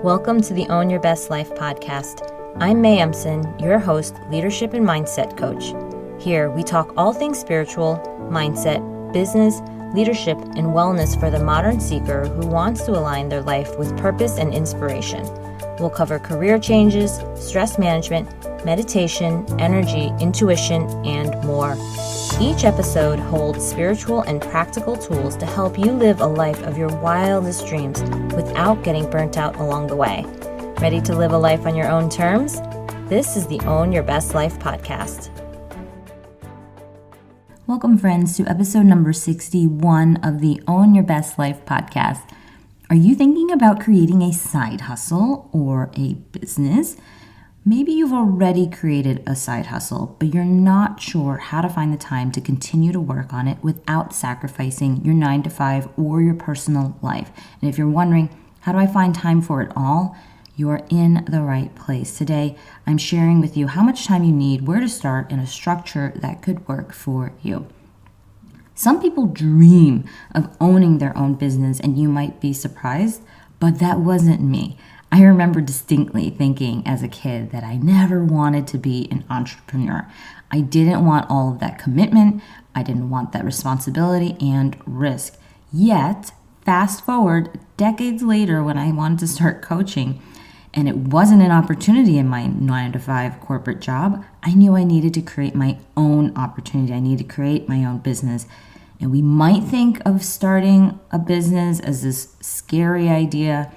Welcome to the Own Your Best Life podcast. I'm May Emson, your host, leadership and mindset coach. Here, we talk all things spiritual, mindset, business, leadership, and wellness for the modern seeker who wants to align their life with purpose and inspiration. We'll cover career changes, stress management, meditation, energy, intuition, and more. Each episode holds spiritual and practical tools to help you live a life of your wildest dreams without getting burnt out along the way. Ready to live a life on your own terms? This is the Own Your Best Life podcast. Welcome, friends, to episode number 61 of the Own Your Best Life podcast. Are you thinking about creating a side hustle or a business? Maybe you've already created a side hustle, but you're not sure how to find the time to continue to work on it without sacrificing your 9-to-5 or your personal life. And if you're wondering, how do I find time for it all? You're in the right place. Today, I'm sharing with you how much time you need, where to start, and a structure that could work for you. Some people dream of owning their own business, and you might be surprised, but that wasn't me. I remember distinctly thinking as a kid that I never wanted to be an entrepreneur. I didn't want all of that commitment. I didn't want that responsibility and risk. Yet, fast forward decades later when I wanted to start coaching, and it wasn't an opportunity in my 9-to-5 corporate job, I knew I needed to create my own opportunity. I needed to create my own business. And we might think of starting a business as this scary idea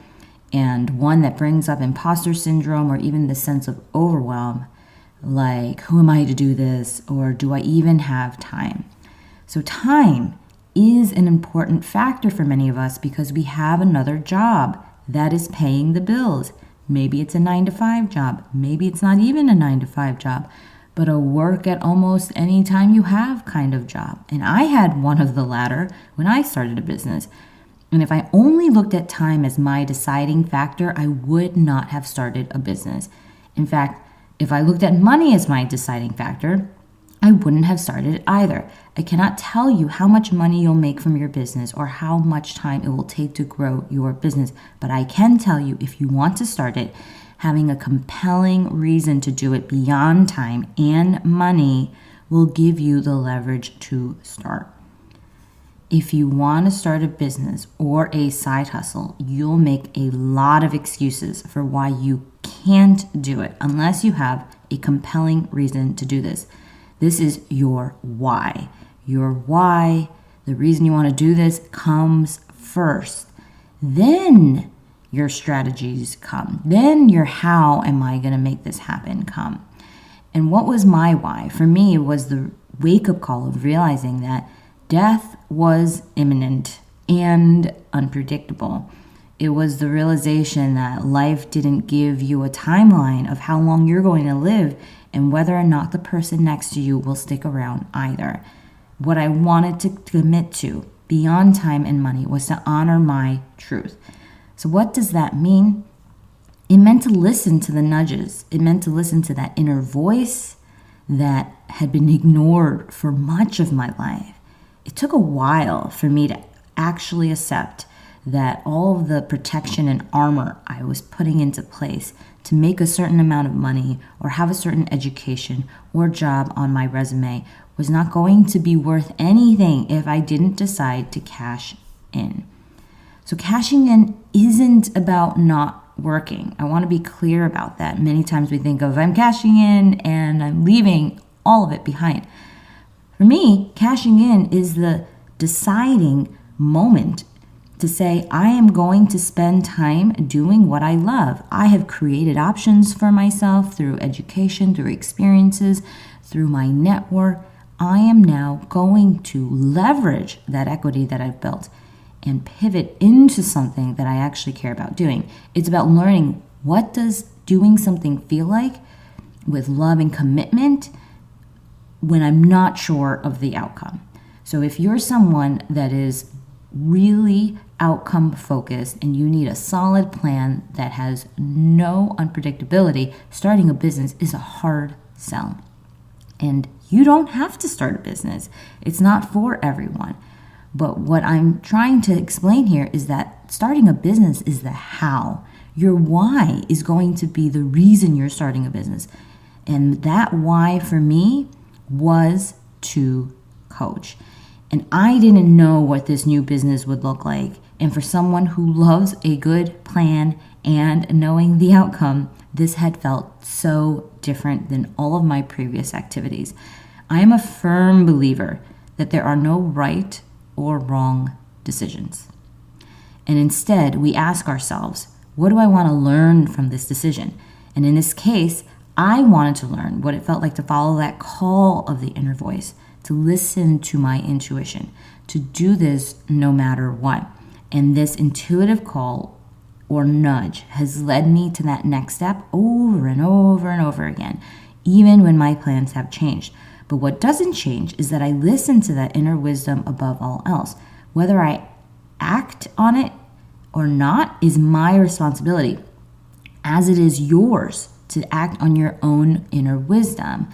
and one that brings up imposter syndrome or even the sense of overwhelm, like, who am I to do this? Or do I even have time? So time is an important factor for many of us because we have another job that is paying the bills. Maybe it's a 9-to-5 job. Maybe it's not even a 9-to-5 job, but a work at almost any time you have kind of job. And I had one of the latter when I started a business. And if I only looked at time as my deciding factor, I would not have started a business. In fact, if I looked at money as my deciding factor, I wouldn't have started it either. I cannot tell you how much money you'll make from your business or how much time it will take to grow your business. But I can tell you, if you want to start it, having a compelling reason to do it beyond time and money will give you the leverage to start. If you want to start a business or a side hustle, you'll make a lot of excuses for why you can't do it unless you have a compelling reason to do this. This is your why. Your why, the reason you want to do this, comes first. Then your strategies come. Then your how am I going to make this happen come. And what was my why? For me, it was the wake-up call of realizing that death was imminent and unpredictable. It was the realization that life didn't give you a timeline of how long you're going to live and whether or not the person next to you will stick around either. What I wanted to commit to beyond time and money was to honor my truth. So what does that mean? It meant to listen to the nudges. It meant to listen to that inner voice that had been ignored for much of my life. It took a while for me to actually accept that all of the protection and armor I was putting into place to make a certain amount of money or have a certain education or job on my resume was not going to be worth anything if I didn't decide to cash in. So cashing in isn't about not working. I want to be clear about that. Many times we think of, I'm cashing in and I'm leaving all of it behind. For me, cashing in is the deciding moment to say, I am going to spend time doing what I love. I have created options for myself through education, through experiences, through my network. I am now going to leverage that equity that I've built and pivot into something that I actually care about doing. It's about learning, what does doing something feel like with love and commitment when I'm not sure of the outcome. So if you're someone that is really outcome focused and you need a solid plan that has no unpredictability, starting a business is a hard sell. And you don't have to start a business. It's not for everyone. But what I'm trying to explain here is that starting a business is the how. Your why is going to be the reason you're starting a business. And that why for me was to coach. And I didn't know what this new business would look like. And for someone who loves a good plan and knowing the outcome, this had felt so different than all of my previous activities. I am a firm believer that there are no right or wrong decisions. And instead, we ask ourselves, what do I want to learn from this decision? And in this case, I wanted to learn what it felt like to follow that call of the inner voice, to listen to my intuition, to do this no matter what. And this intuitive call or nudge has led me to that next step over and over and over again, even when my plans have changed. But what doesn't change is that I listen to that inner wisdom above all else. Whether I act on it or not is my responsibility, as it is yours to act on your own inner wisdom.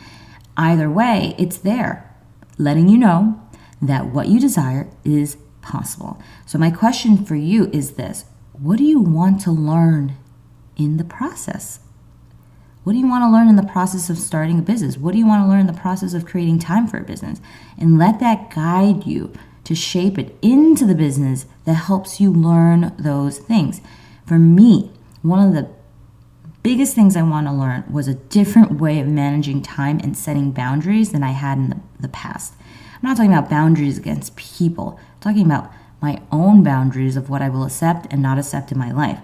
Either way, it's there, letting you know that what you desire is possible. So my question for you is this: what do you want to learn in the process? What do you want to learn in the process of starting a business? What do you want to learn in the process of creating time for a business? And let that guide you to shape it into the business that helps you learn those things. For me, one of the biggest things I want to learn was a different way of managing time and setting boundaries than I had in the past. I'm not talking about boundaries against people. I'm talking about my own boundaries of what I will accept and not accept in my life.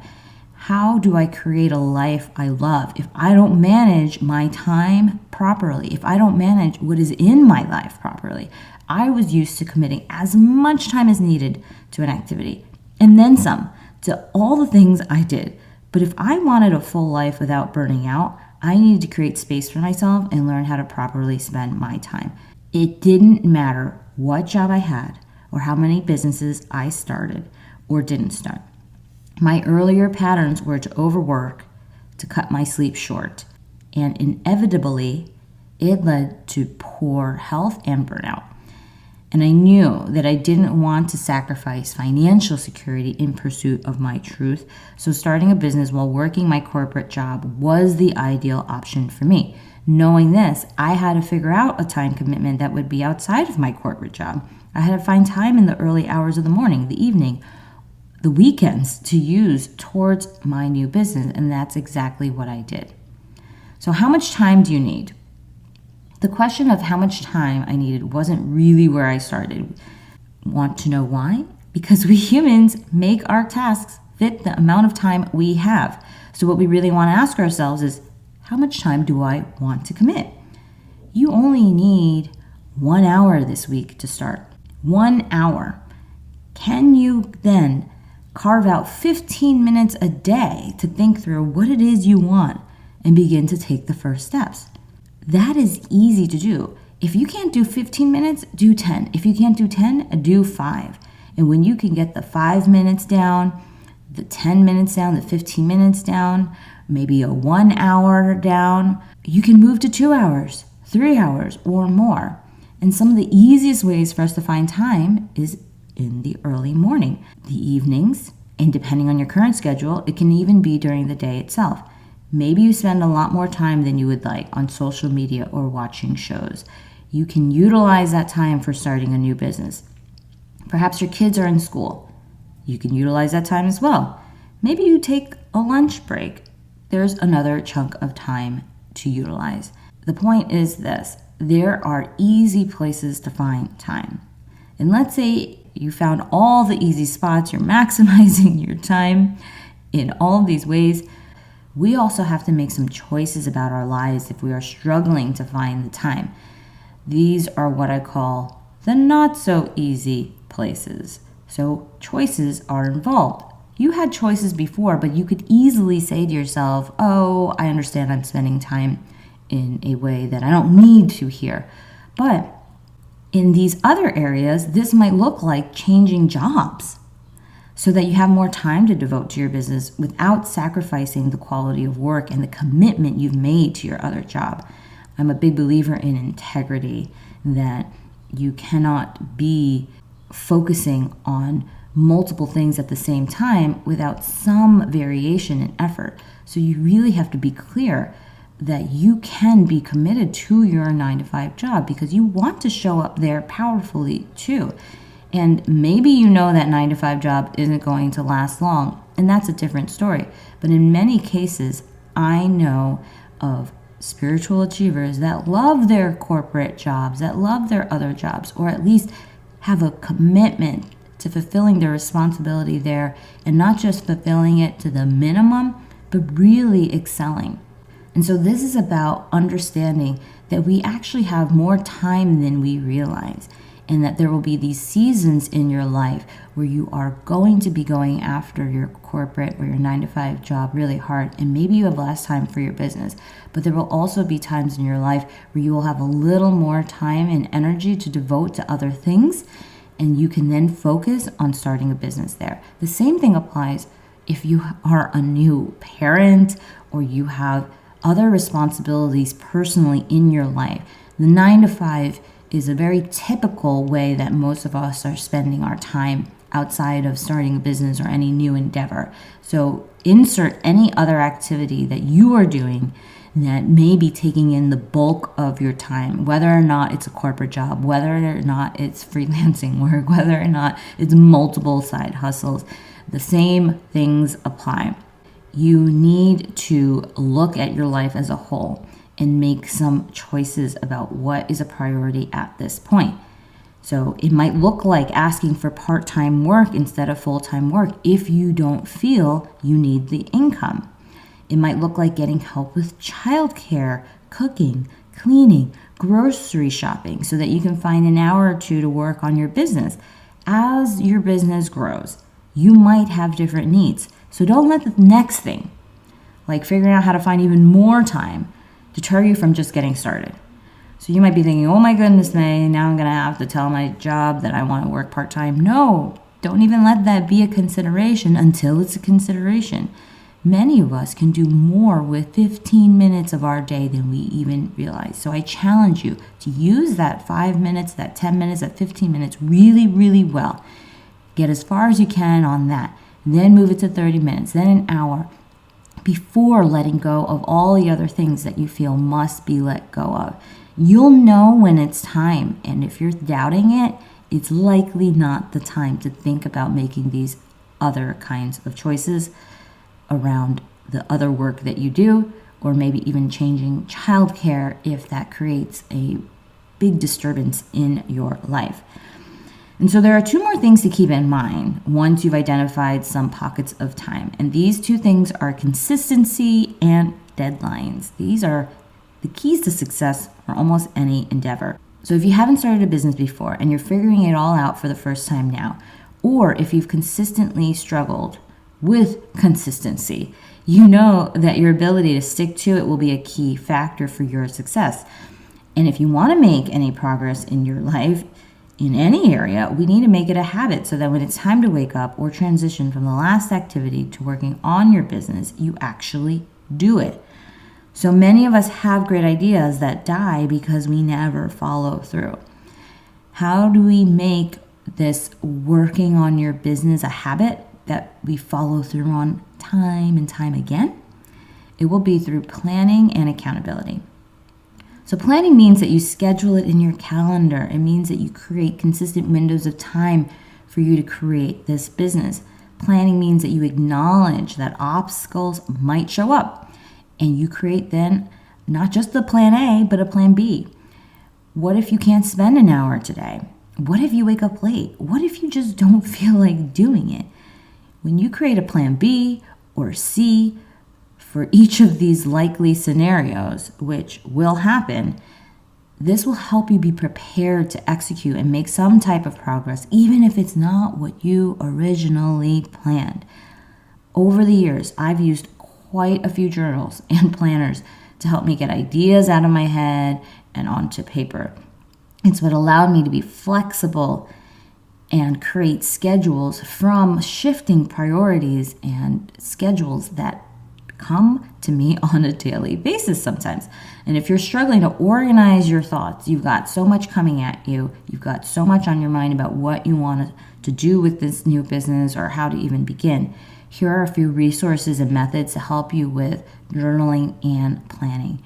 How do I create a life I love if I don't manage my time properly, if I don't manage what is in my life properly? I was used to committing as much time as needed to an activity, and then some, to all the things I did. But if I wanted a full life without burning out, I needed to create space for myself and learn how to properly spend my time. It didn't matter what job I had or how many businesses I started or didn't start. My earlier patterns were to overwork, to cut my sleep short, and inevitably, it led to poor health and burnout. And I knew that I didn't want to sacrifice financial security in pursuit of my truth, so starting a business while working my corporate job was the ideal option for me. Knowing this, I had to figure out a time commitment that would be outside of my corporate job. I had to find time in the early hours of the morning, the evening, the weekends to use towards my new business, and that's exactly what I did. So how much time do you need? The question of how much time I needed wasn't really where I started. Want to know why? Because we humans make our tasks fit the amount of time we have. So what we really want to ask ourselves is, how much time do I want to commit? You only need 1 hour this week to start. 1 hour. Can you then carve out 15 minutes a day to think through what it is you want and begin to take the first steps? That is easy to do. If you can't do 15 minutes, do 10. If you can't do 10, do 5. And when you can get the 5 minutes down, the 10 minutes down, the 15 minutes down, maybe a 1 hour down, you can move to 2 hours, 3 hours, or more. And some of the easiest ways for us to find time is in the early morning, the evenings, and depending on your current schedule, it can even be during the day itself. Maybe you spend a lot more time than you would like on social media or watching shows. You can utilize that time for starting a new business. Perhaps your kids are in school. You can utilize that time as well. Maybe you take a lunch break. There's another chunk of time to utilize. The point is this: there are easy places to find time. And let's say you found all the easy spots, you're maximizing your time in all of these ways. We also have to make some choices about our lives if we are struggling to find the time. These are what I call the not so easy places. So choices are involved. You had choices before, but you could easily say to yourself, oh, I understand I'm spending time in a way that I don't need to here. But in these other areas, this might look like changing jobs so that you have more time to devote to your business without sacrificing the quality of work and the commitment you've made to your other job. I'm a big believer in integrity, that you cannot be focusing on multiple things at the same time without some variation in effort. So you really have to be clear that you can be committed to your 9-to-5 job because you want to show up there powerfully too. And maybe you know that 9-to-5 job isn't going to last long, and that's a different story. But in many cases, I know of spiritual achievers that love their corporate jobs, that love their other jobs, or at least have a commitment to fulfilling their responsibility there, and not just fulfilling it to the minimum, but really excelling. And so this is about understanding that we actually have more time than we realize, and that there will be these seasons in your life where you are going to be going after your corporate or your 9-to-5 job really hard, and maybe you have less time for your business. But there will also be times in your life where you will have a little more time and energy to devote to other things, and you can then focus on starting a business there. The same thing applies if you are a new parent or you have other responsibilities personally in your life. The 9-to-5 is a very typical way that most of us are spending our time outside of starting a business or any new endeavor. So insert any other activity that you are doing that may be taking in the bulk of your time, whether or not it's a corporate job, whether or not it's freelancing work, whether or not it's multiple side hustles. The same things apply. You need to look at your life as a whole and make some choices about what is a priority at this point. So it might look like asking for part-time work instead of full-time work if you don't feel you need the income. It might look like getting help with childcare, cooking, cleaning, grocery shopping so that you can find an hour or two to work on your business. As your business grows, you might have different needs. So don't let the next thing, like figuring out how to find even more time, deter you from just getting started. So you might be thinking, oh my goodness, May, now I'm going to have to tell my job that I want to work part-time. No, don't even let that be a consideration until it's a consideration. Many of us can do more with 15 minutes of our day than we even realize. So I challenge you to use that 5 minutes, that 10 minutes, that 15 minutes really, really well. Get as far as you can on that. Then move it to 30 minutes, then an hour, before letting go of all the other things that you feel must be let go of. You'll know when it's time, and if you're doubting it, it's likely not the time to think about making these other kinds of choices around the other work that you do, or maybe even changing childcare if that creates a big disturbance in your life. And so there are two more things to keep in mind once you've identified some pockets of time. And these two things are consistency and deadlines. These are the keys to success for almost any endeavor. So if you haven't started a business before and you're figuring it all out for the first time now, or if you've consistently struggled with consistency, you know that your ability to stick to it will be a key factor for your success. And if you want to make any progress in your life, in any area, we need to make it a habit so that when it's time to wake up or transition from the last activity to working on your business, you actually do it. So many of us have great ideas that die because we never follow through. How do we make this working on your business a habit that we follow through on time and time again? It will be through planning and accountability. So planning means that you schedule it in your calendar. It means that you create consistent windows of time for you to create this business. Planning means that you acknowledge that obstacles might show up, and you create then not just the plan A, but a plan B. What if you can't spend an hour today? What if you wake up late? What if you just don't feel like doing it? When you create a plan B or C for each of these likely scenarios, which will happen, this will help you be prepared to execute and make some type of progress, even if it's not what you originally planned. Over the years, I've used quite a few journals and planners to help me get ideas out of my head and onto paper. It's what allowed me to be flexible and create schedules from shifting priorities and schedules that come to me on a daily basis sometimes. And if you're struggling to organize your thoughts, you've got so much coming at you, you've got so much on your mind about what you want to do with this new business or how to even begin, here are a few resources and methods to help you with journaling and planning.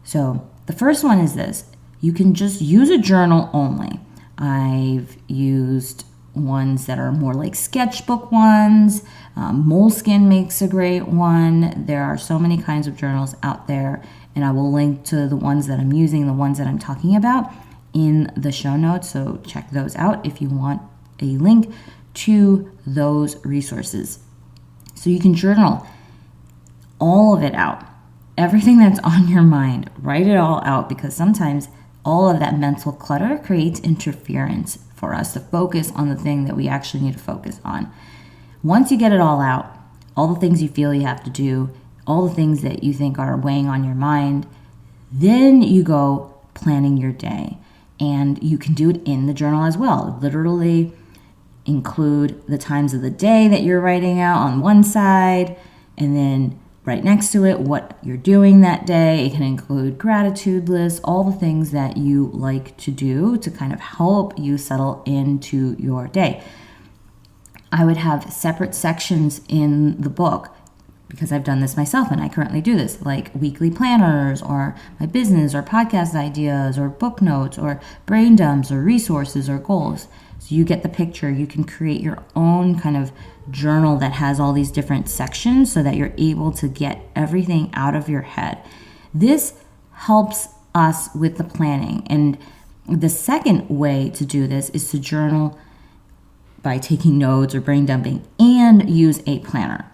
So the first one is this. You can just use a journal only. I've used ones that are more like sketchbook ones. Moleskine makes a great one. There are so many kinds of journals out there, and I will link to the ones that I'm using, the ones that I'm talking about in the show notes. So check those out if you want a link to those resources. So you can journal all of it out. Everything that's on your mind, write it all out, because sometimes all of that mental clutter creates interference for us to focus on the thing that we actually need to focus on. Once you get it all out, all the things you feel you have to do, all the things that you think are weighing on your mind, then you go planning your day. And you can do it in the journal as well. Literally include the times of the day that you're writing out on one side, and then right next to it what you're doing that day. It can include gratitude lists, all the things that you like to do to kind of help you settle into your day. I would have separate sections in the book, because I've done this myself and I currently do this, like weekly planners or my business or podcast ideas or book notes or brain dumps or resources or goals. So you get the picture. You can create your own kind of journal that has all these different sections so that you're able to get everything out of your head. This helps us with the planning. And the second way to do this is to journal by taking notes or brain dumping and use a planner.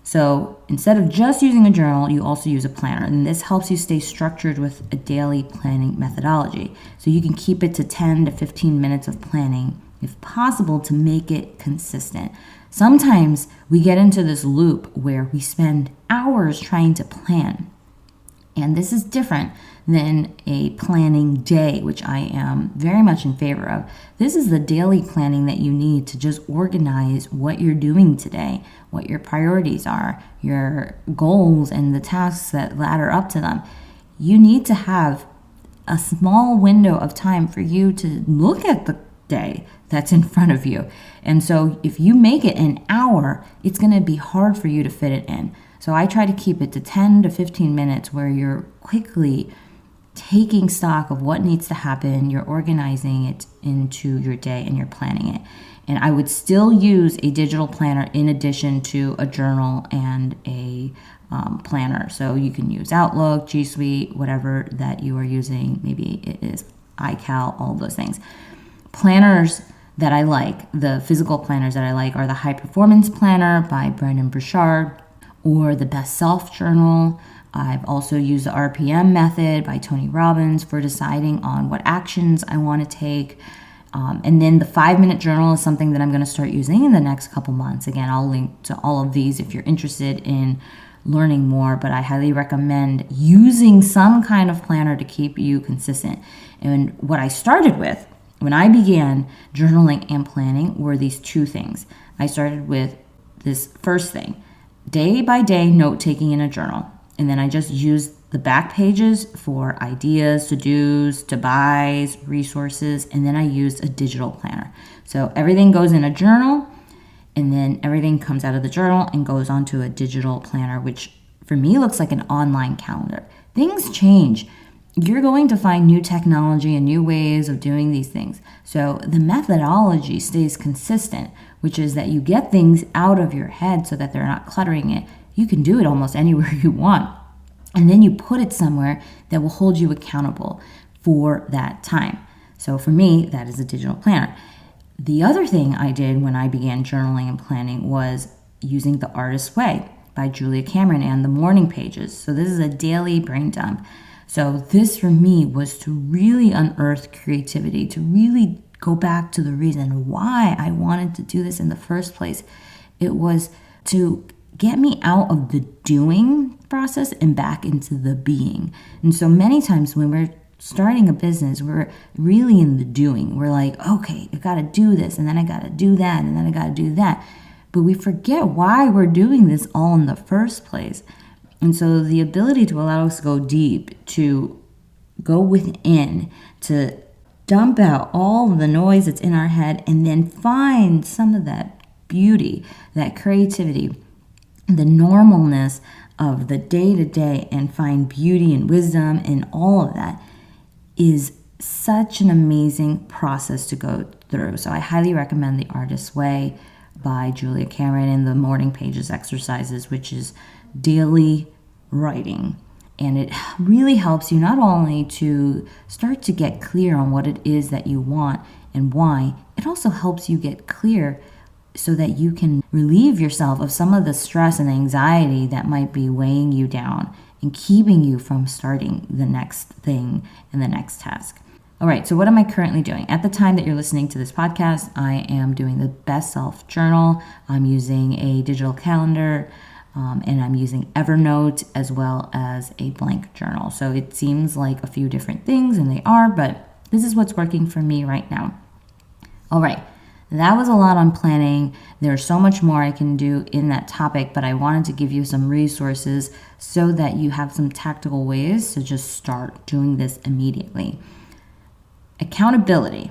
So instead of just using a journal, you also use a planner. And this helps you stay structured with a daily planning methodology. So you can keep it to 10 to 15 minutes of planning, if possible, to make it consistent. Sometimes we get into this loop where we spend hours trying to plan. And this is different than a planning day, which I am very much in favor of. This is the daily planning that you need to just organize what you're doing today, what your priorities are, your goals, and the tasks that ladder up to them. You need to have a small window of time for you to look at the day that's in front of you. And so if you make it an hour, it's going to be hard for you to fit it in. So I try to keep it to 10 to 15 minutes where you're quickly taking stock of what needs to happen, you're organizing it into your day, and you're planning it. And I would still use a digital planner in addition to a journal and a planner. So you can use Outlook, G Suite, whatever that you are using. Maybe it is iCal, all of those things. Planners that I like, the physical planners that I like, are the High Performance Planner by Brendon Burchard, or the Best Self Journal. I've also used the RPM method by Tony Robbins for deciding on what actions I want to take. And then the 5-minute journal is something that I'm going to start using in the next couple months. Again, I'll link to all of these if you're interested in learning more, but I highly recommend using some kind of planner to keep you consistent. And what I started with when I began journaling and planning were these two things. I started with this first thing, day by day note taking in a journal. And then I just used the back pages for ideas, to-dos, to-buys, resources, and then I used a digital planner. So everything goes in a journal, and then everything comes out of the journal and goes onto a digital planner, which for me looks like an online calendar. Things change. You're going to find new technology and new ways of doing these things. So the methodology stays consistent, which is that you get things out of your head so that they're not cluttering it. You can do it almost anywhere you want. And then you put it somewhere that will hold you accountable for that time. So for me, that is a digital planner. The other thing I did when I began journaling and planning was using The Artist's Way by Julia Cameron and the morning pages. So this is a daily brain dump. So this for me was to really unearth creativity, to really go back to the reason why I wanted to do this in the first place. It was to get me out of the doing process and back into the being. And so many times when we're starting a business, we're really in the doing. We're like, okay, I got to do this, and then I got to do that, and then I got to do that. but we forget why we're doing this all in the first place. And so the ability to allow us to go deep, to go within, to dump out all of the noise that's in our head, and then find some of that beauty, that creativity, the normalness of the day-to-day, and find beauty and wisdom and all of that is such an amazing process to go through. So I highly recommend The Artist's Way by Julia Cameron and the Morning Pages exercises, which is daily writing. And it really helps you not only to start to get clear on what it is that you want and why, it also helps you get clear so that you can relieve yourself of some of the stress and anxiety that might be weighing you down and keeping you from starting the next thing and the next task. All right, so what am I currently doing? At the time that you're listening to this podcast, I am doing the Best Self Journal. I'm using a digital calendar, and I'm using Evernote as well as a blank journal. So it seems like a few different things, and they are, but this is what's working for me right now. All right, that was a lot on planning. There's so much more I can do in that topic, but I wanted to give you some resources so that you have some tactical ways to just start doing this immediately. Accountability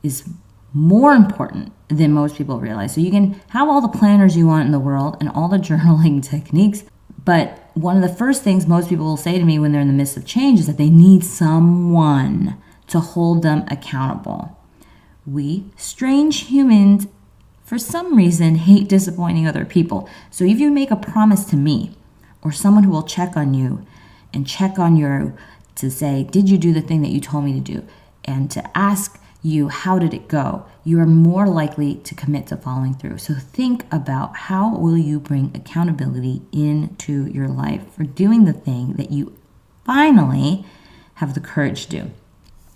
is more important than most people realize. So you can have all the planners you want in the world and all the journaling techniques, but one of the first things most people will say to me when they're in the midst of change is that they need someone to hold them accountable. We, strange humans, for some reason, hate disappointing other people. So if you make a promise to me or someone who will check on you and check on you to say, did you do the thing that you told me to do? And to ask you, how did it go? You are more likely to commit to following through. So think about how will you bring accountability into your life for doing the thing that you finally have the courage to do.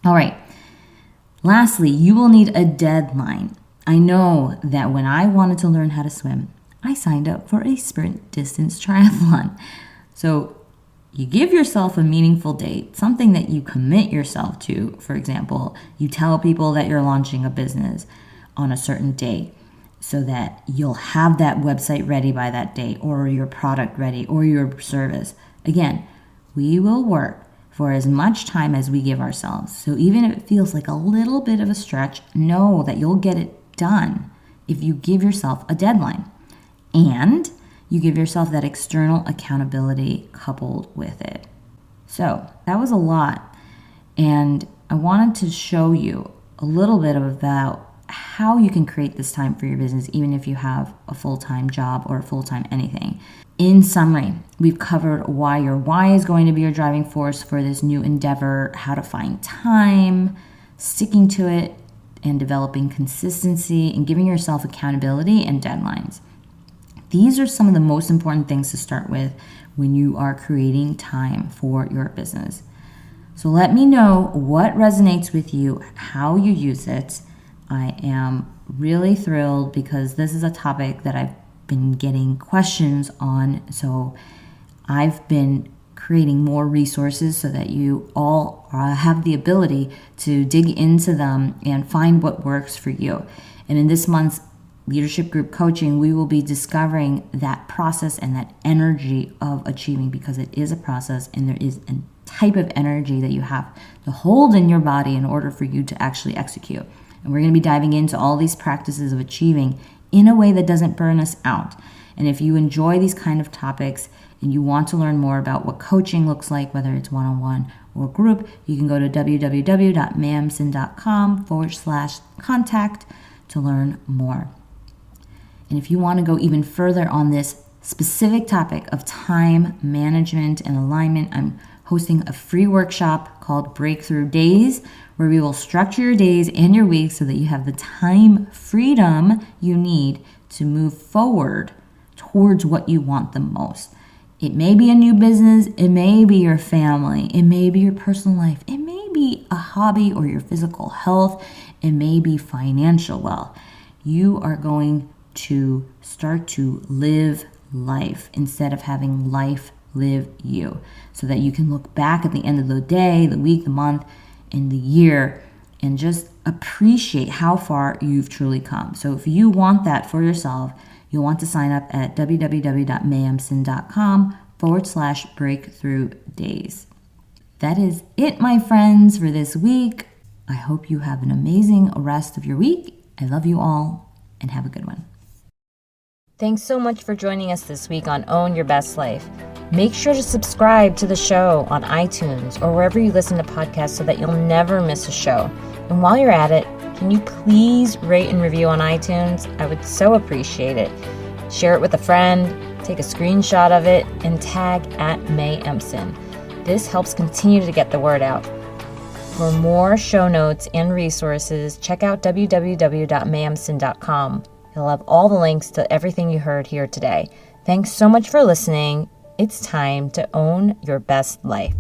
All right. Lastly, you will need a deadline. I know that when I wanted to learn how to swim, I signed up for a sprint distance triathlon. So you give yourself a meaningful date, something that you commit yourself to. For example, you tell people that you're launching a business on a certain date so that you'll have that website ready by that date, or your product ready, or your service. Again, we will work for as much time as we give ourselves. So even if it feels like a little bit of a stretch, know that you'll get it done if you give yourself a deadline. And you give yourself that external accountability coupled with it. So that was a lot. And I wanted to show you a little bit about how you can create this time for your business, even if you have a full-time job or a full-time anything. In summary, we've covered why your why is going to be your driving force for this new endeavor, how to find time, sticking to it, and developing consistency, and giving yourself accountability and deadlines. These are some of the most important things to start with when you are creating time for your business. So let me know what resonates with you, how you use it. I am really thrilled because this is a topic that I've been getting questions on. So I've been creating more resources so that you all have the ability to dig into them and find what works for you. And in this month's leadership group coaching, we will be discovering that process and that energy of achieving, because it is a process and there is a type of energy that you have to hold in your body in order for you to actually execute. And we're going to be diving into all these practices of achieving in a way that doesn't burn us out. And if you enjoy these kind of topics and you want to learn more about what coaching looks like, whether it's one-on-one or group, you can go to www.mayamson.com/contact to learn more. And if you want to go even further on this specific topic of time management and alignment, I'm hosting a free workshop called Breakthrough Days, where we will structure your days and your weeks so that you have the time freedom you need to move forward towards what you want the most. It may be a new business, it may be your family, it may be your personal life, it may be a hobby or your physical health, it may be financial wealth. You are going to start to live life instead of having life live you, so that you can look back at the end of the day, the week, the month, and the year and just appreciate how far you've truly come. So if you want that for yourself, You'll want to sign up at www.mayemson.com/breakthrough days. That is it, my friends, for this week. I hope you have an amazing rest of your week. I love you all, and have a good one. Thanks so much for joining us this week on Own Your Best Life. Make sure to subscribe to the show on iTunes or wherever you listen to podcasts so that you'll never miss a show. And while you're at it, can you please rate and review on iTunes? I would so appreciate it. Share it with a friend, take a screenshot of it, and tag @MayEmson. This helps continue to get the word out. For more show notes and resources, check out www.mayemson.com. You'll have all the links to everything you heard here today. Thanks so much for listening. It's time to own your best life.